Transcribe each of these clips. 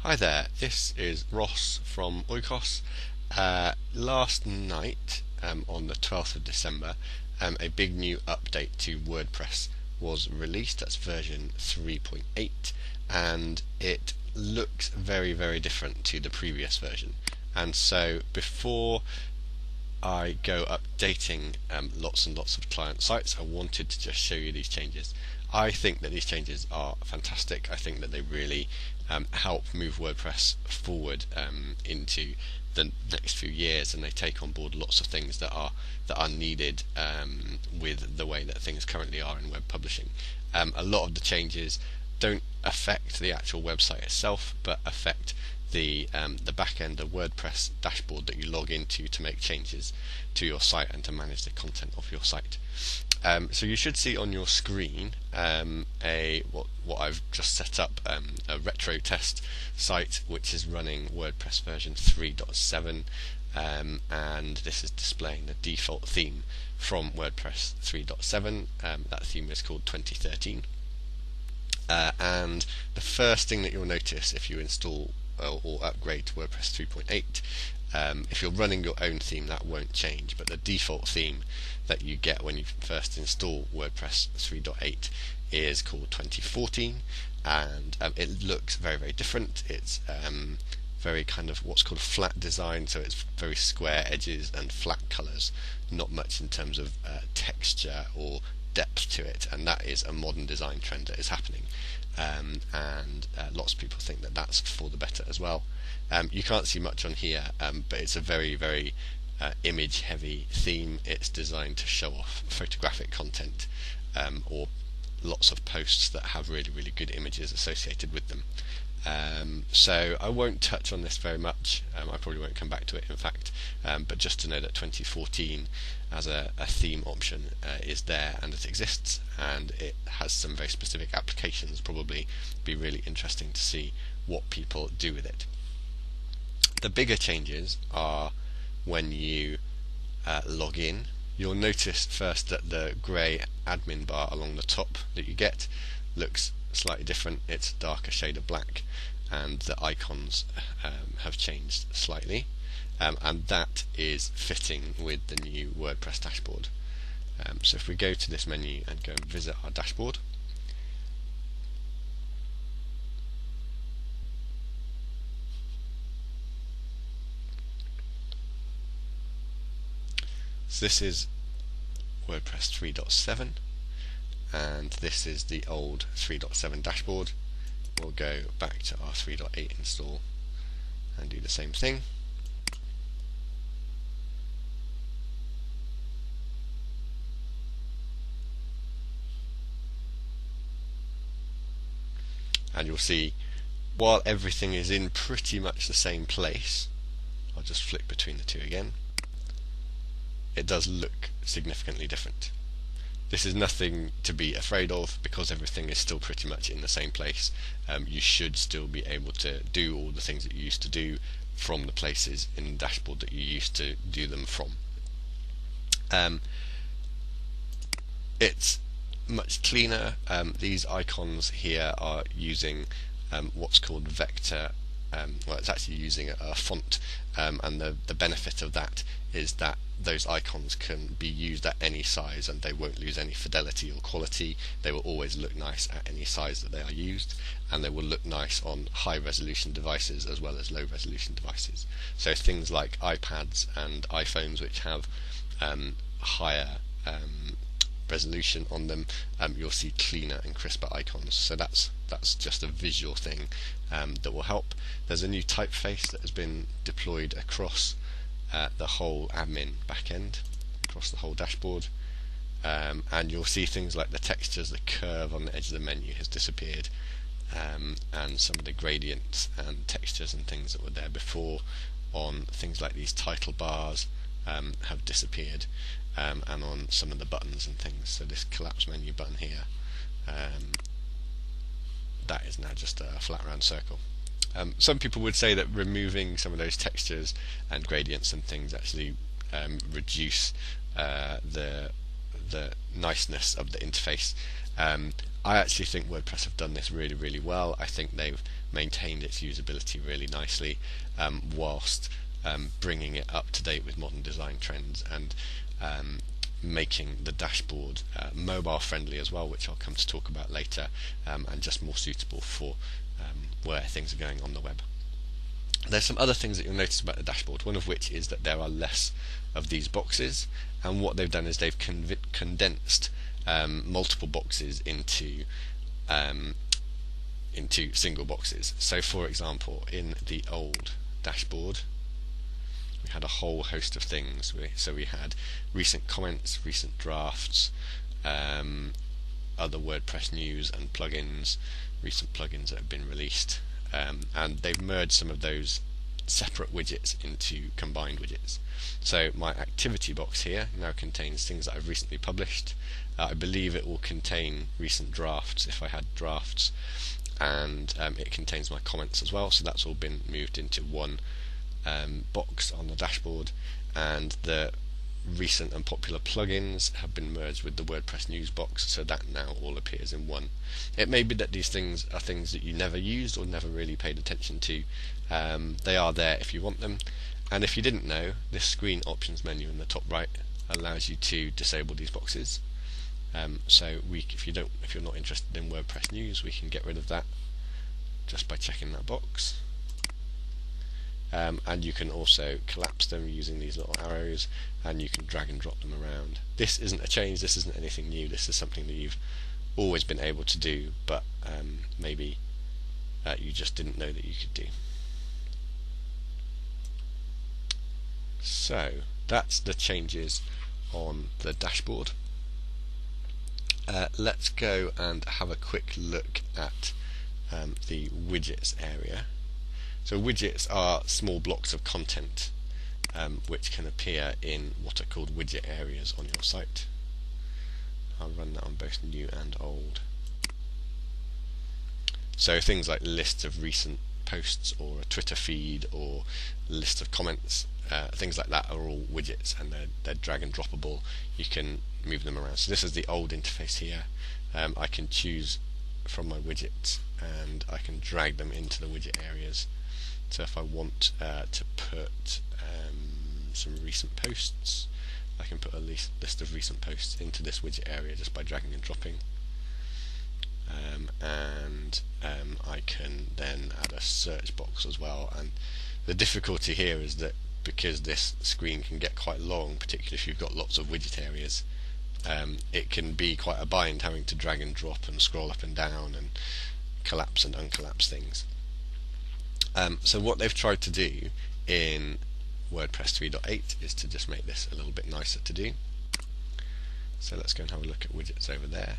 Hi there, this is Ross from Oikos. Last night, on the 12th of December, a big new update to WordPress was released. That's version 3.8, and it looks very, very different to the previous version. And so before I go updating lots and lots of client sites, I wanted to just show you these changes. I think that these changes are fantastic. I think that they really help move WordPress forward into the next few years, and they take on board lots of things that are needed with the way that things currently are in web publishing. A lot of the changes don't affect the actual website itself, but affect the back end of WordPress Dashboard that you log into to make changes to your site and to manage the content of your site. So you should see on your screen what I've just set up, a retro test site which is running WordPress version 3.7, and this is displaying the default theme from WordPress 3.7. That theme is called 2013. And the first thing that you'll notice if you install or upgrade to WordPress 3.8, if you're running your own theme, that won't change, but the default theme that you get when you first install WordPress 3.8 is called 2014, and it looks very, very different. It's very kind of what's called a flat design, so it's very square edges and flat colours, not much in terms of texture or depth to it, and that is a modern design trend that is happening, and lots of people think that that's for the better as well. You can't see much on here, but it's a very, very image heavy theme. It's designed to show off photographic content, or lots of posts that have really, really good images associated with them. So I won't touch on this very much. I probably won't come back to it, in fact, but just to know that 2014 as a theme option is there, and it exists, and it has some very specific applications. Probably be really interesting to see what people do with it. The bigger changes are when you log in. You'll notice first that the grey admin bar along the top that you get looks slightly different. It's a darker shade of black, and the icons have changed slightly, and that is fitting with the new WordPress dashboard. So if we go to this menu and go and visit our dashboard, so this is WordPress 3.7, and this is the old 3.7 dashboard. We'll go back to our 3.8 install and do the same thing. And you'll see, while everything is in pretty much the same place, I'll just flick between the two again, it does look significantly different. This is nothing to be afraid of, because everything is still pretty much in the same place. You should still be able to do all the things that you used to do from the places in the dashboard that you used to do them from. It's much cleaner. These icons here are using what's called vector. Well, it's actually using a font, and the benefit of that is that those icons can be used at any size, and they won't lose any fidelity or quality. They will always look nice at any size that they are used, and they will look nice on high resolution devices as well as low resolution devices. So things like iPads and iPhones, which have higher resolution on them, you'll see cleaner and crisper icons. So that's just a visual thing that will help. There's a new typeface that has been deployed across the whole admin backend, across the whole dashboard, and you'll see things like the textures, the curve on the edge of the menu has disappeared, and some of the gradients and textures and things that were there before on things like these title bars have disappeared, and on some of the buttons and things. So this collapse menu button here, that is now just a flat round circle. Some people would say that removing some of those textures and gradients and things actually reduce the niceness of the interface. I actually think WordPress have done this really, really well. I think they've maintained its usability really nicely, whilst bringing it up to date with modern design trends, and making the dashboard mobile friendly as well, which I'll come to talk about later, and just more suitable for where things are going on the web. There's some other things that you'll notice about the dashboard, one of which is that there are less of these boxes, and what they've done is they've condensed multiple boxes into single boxes. So for example, in the old dashboard we had a whole host of things. So we had recent comments, recent drafts, other WordPress news and plugins, recent plugins that have been released, and they've merged some of those separate widgets into combined widgets. So my activity box here now contains things that I've recently published. I believe it will contain recent drafts if I had drafts, and it contains my comments as well, so that's all been moved into one box on the dashboard, and the recent and popular plugins have been merged with the WordPress news box, so that now all appears in one. It may be that these things are things that you never used or never really paid attention to. They are there if you want them, and if you didn't know, this screen options menu in the top right allows you to disable these boxes. So if you're not interested in WordPress news, we can get rid of that just by checking that box. And you can also collapse them using these little arrows, and you can drag and drop them around. This isn't a change, this isn't anything new, this is something that you've always been able to do, but maybe you just didn't know that you could do. So that's the changes on the dashboard. Let's go and have a quick look at the widgets area. So widgets are small blocks of content which can appear in what are called widget areas on your site. I'll run that on both new and old. So things like lists of recent posts, or a Twitter feed, or a list of comments, things like that are all widgets, and they're drag and droppable. You can move them around. So this is the old interface here. I can choose from my widgets and I can drag them into the widget areas. So if I want to put some recent posts, I can put a list of recent posts into this widget area just by dragging and dropping. And I can then add a search box as well. And the difficulty here is that because this screen can get quite long, particularly if you've got lots of widget areas, it can be quite a bind having to drag and drop and scroll up and down and collapse and uncollapse things. So what they've tried to do in WordPress 3.8 is to just make this a little bit nicer to do. So let's go and have a look at widgets over there.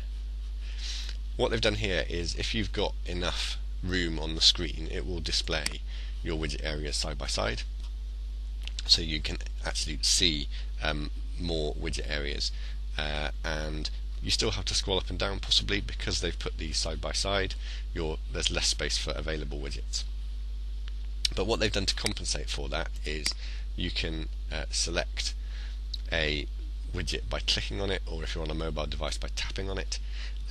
What they've done here is, if you've got enough room on the screen, it will display your widget areas side by side, so you can actually see more widget areas, and you still have to scroll up and down possibly because they've put these side by side. There's less space for available widgets. But what they've done to compensate for that is you can select a widget by clicking on it, or if you're on a mobile device by tapping on it,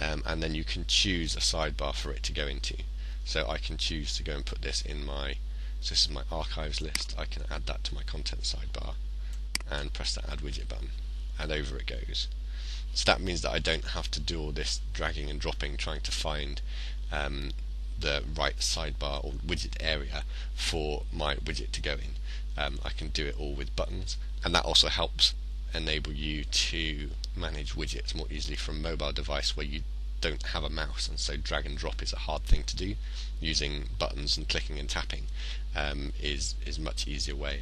and then you can choose a sidebar for it to go into. So I can choose to go and put this in so this is my archives list. I can add that to my content sidebar and press that add widget button, and over it goes. So that means that I don't have to do all this dragging and dropping trying to find the right sidebar or widget area for my widget to go in. I can do it all with buttons, and that also helps enable you to manage widgets more easily from a mobile device where you don't have a mouse, and so drag and drop is a hard thing to do. Using buttons and clicking and tapping is a much easier way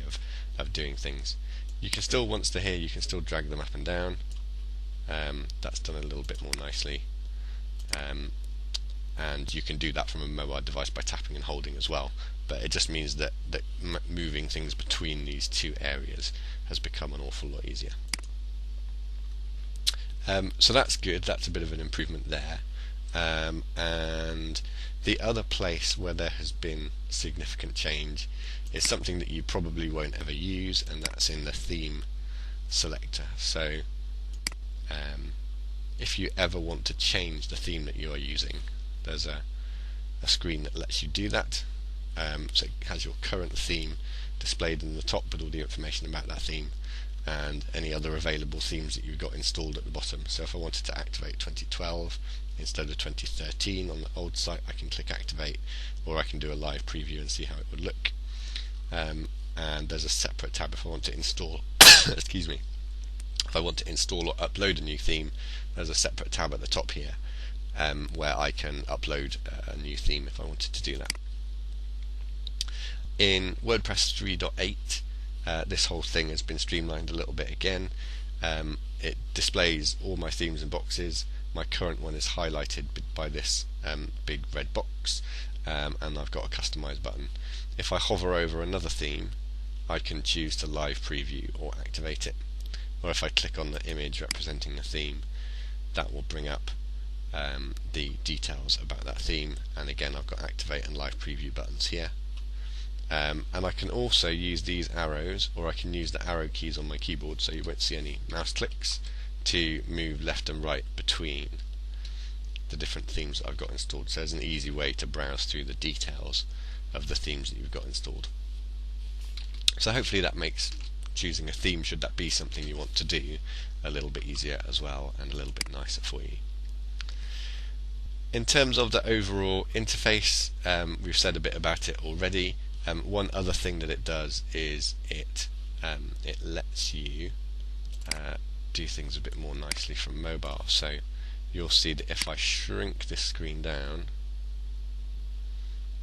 of doing things. You can still, once they're here, you can still drag them up and down. That's done a little bit more nicely, and you can do that from a mobile device by tapping and holding as well, but it just means that moving things between these two areas has become an awful lot easier. So that's good, that's a bit of an improvement there. And the other place where there has been significant change is something that you probably won't ever use, and that's in the theme selector. So if you ever want to change the theme that you are using, there's a screen that lets you do that. So it has your current theme displayed in the top with all the information about that theme and any other available themes that you've got installed at the bottom. So if I wanted to activate 2012 instead of 2013 on the old site, I can click activate, or I can do a live preview and see how it would look. And there's a separate tab if I want to install excuse me, if I want to install or upload a new theme, there's a separate tab at the top here where I can upload a new theme if I wanted to do that. In WordPress 3.8, this whole thing has been streamlined a little bit again. It displays all my themes and boxes. My current one is highlighted by this big red box, and I've got a customize button. If I hover over another theme, I can choose to live preview or activate it. Or if I click on the image representing the theme, that will bring up the details about that theme. And again, I've got activate and live preview buttons here. And I can also use these arrows, or I can use the arrow keys on my keyboard, so you won't see any mouse clicks, to move left and right between the different themes that I've got installed. So there's an easy way to browse through the details of the themes that you've got installed. So hopefully that makes choosing a theme, should that be something you want to do, a little bit easier as well, and a little bit nicer for you. In terms of the overall interface, we've said a bit about it already. One other thing that it does is it lets you do things a bit more nicely from mobile. So you'll see that if I shrink this screen down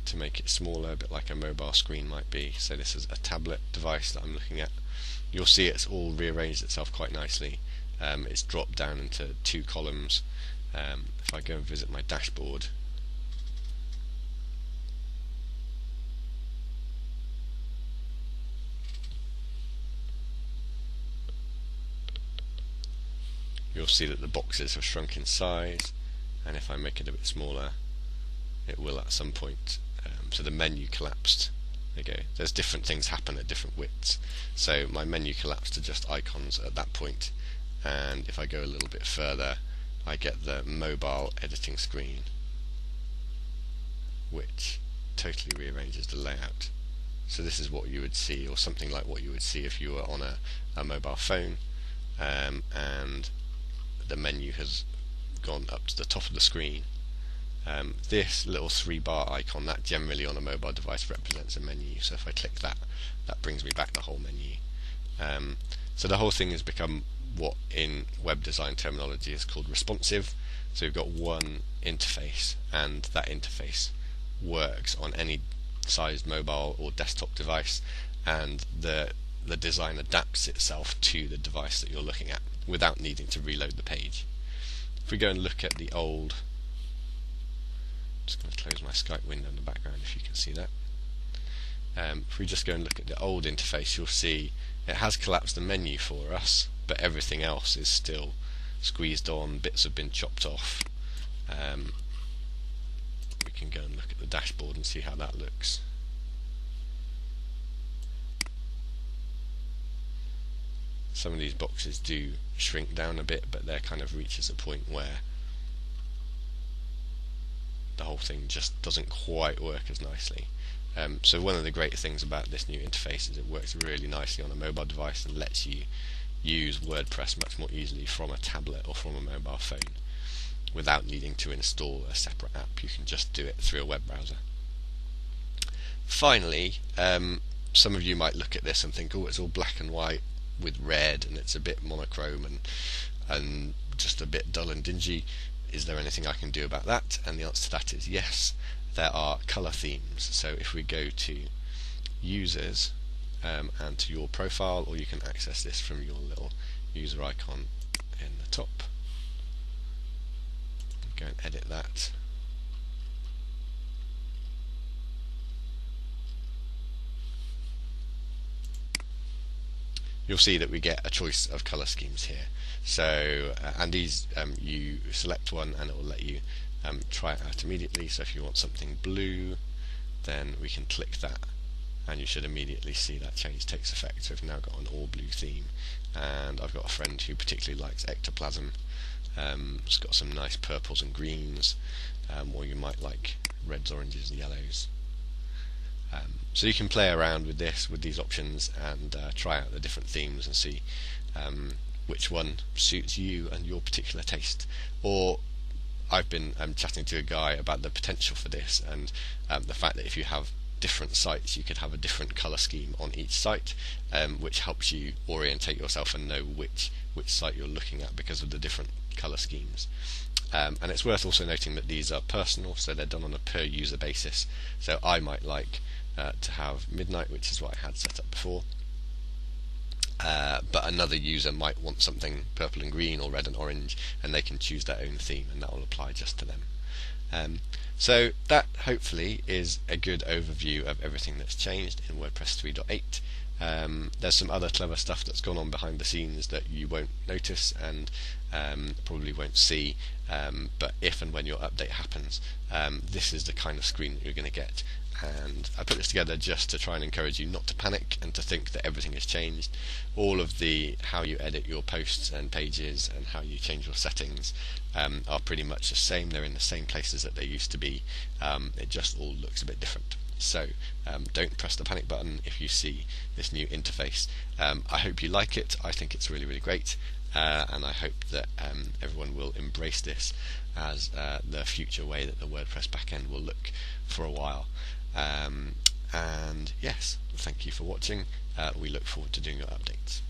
to make it smaller, a bit like a mobile screen might be, so this is a tablet device that I'm looking at, you'll see it's all rearranged itself quite nicely. It's dropped down into 2 columns. If I go and visit my dashboard, you'll see that the boxes have shrunk in size, and if I make it a bit smaller, it will at some point. So the menu collapsed. There you go. There's different things happen at different widths. So my menu collapsed to just icons at that point, and if I go a little bit further, I get the mobile editing screen, which totally rearranges the layout. So this is what you would see, or something like what you would see if you were on a mobile phone, and the menu has gone up to the top of the screen. This little 3-bar icon, that generally on a mobile device represents a menu, so if I click that, that brings me back the whole menu. So the whole thing has become what in web design terminology is called responsive. So we've got one interface, and that interface works on any sized mobile or desktop device, and the design adapts itself to the device that you're looking at without needing to reload the page. If we go and look at the old, I'm just going to close my Skype window in the background if you can see that. If we just go and look at the old interface, you'll see it has collapsed the menu for us, but everything else is still squeezed on, bits have been chopped off. We can go and look at the dashboard and see how that looks. Some of these boxes do shrink down a bit, but there kind of reaches a point where the whole thing just doesn't quite work as nicely. So one of the great things about this new interface is it works really nicely on a mobile device and lets you use WordPress much more easily from a tablet or from a mobile phone without needing to install a separate app. You can just do it through a web browser. Finally, some of you might look at this and think, oh, it's all black and white with red and it's a bit monochrome and just a bit dull and dingy. Is there anything I can do about that? And the answer to that is yes, there are colour themes. So if we go to users and to your profile, or you can access this from your little user icon in the top, go and edit that. You'll see that we get a choice of colour schemes here. So, and these, you select one and it will let you try it out immediately. So if you want something blue, then we can click that and you should immediately see that change takes effect. So we've now got an all blue theme, and I've got a friend who particularly likes ectoplasm, It's got some nice purples and greens, or you might like reds, oranges and yellows. So you can play around with these options, and try out the different themes and see which one suits you and your particular taste. Or I've been chatting to a guy about the potential for this, and the fact that if you have different sites, you could have a different colour scheme on each site, which helps you orientate yourself and know which site you're looking at because of the different colour schemes. And it's worth also noting that these are personal, so they're done on a per user basis. So I might like to have midnight, which is what I had set up before, but another user might want something purple and green or red and orange, and they can choose their own theme, and that will apply just to them. So that hopefully is a good overview of everything that's changed in WordPress 3.8. There's some other clever stuff that's gone on behind the scenes that you won't notice and probably won't see, but if and when your update happens, this is the kind of screen that you're going to get. And I put this together just to try and encourage you not to panic and to think that everything has changed. All of the how you edit your posts and pages and how you change your settings are pretty much the same. They're in the same places that they used to be. It just all looks a bit different. So don't press the panic button if you see this new interface. I hope you like it. I think it's really, really great, and I hope that everyone will embrace this as the future way that the WordPress backend will look for a while. And yes, thank you for watching. We look forward to doing your updates.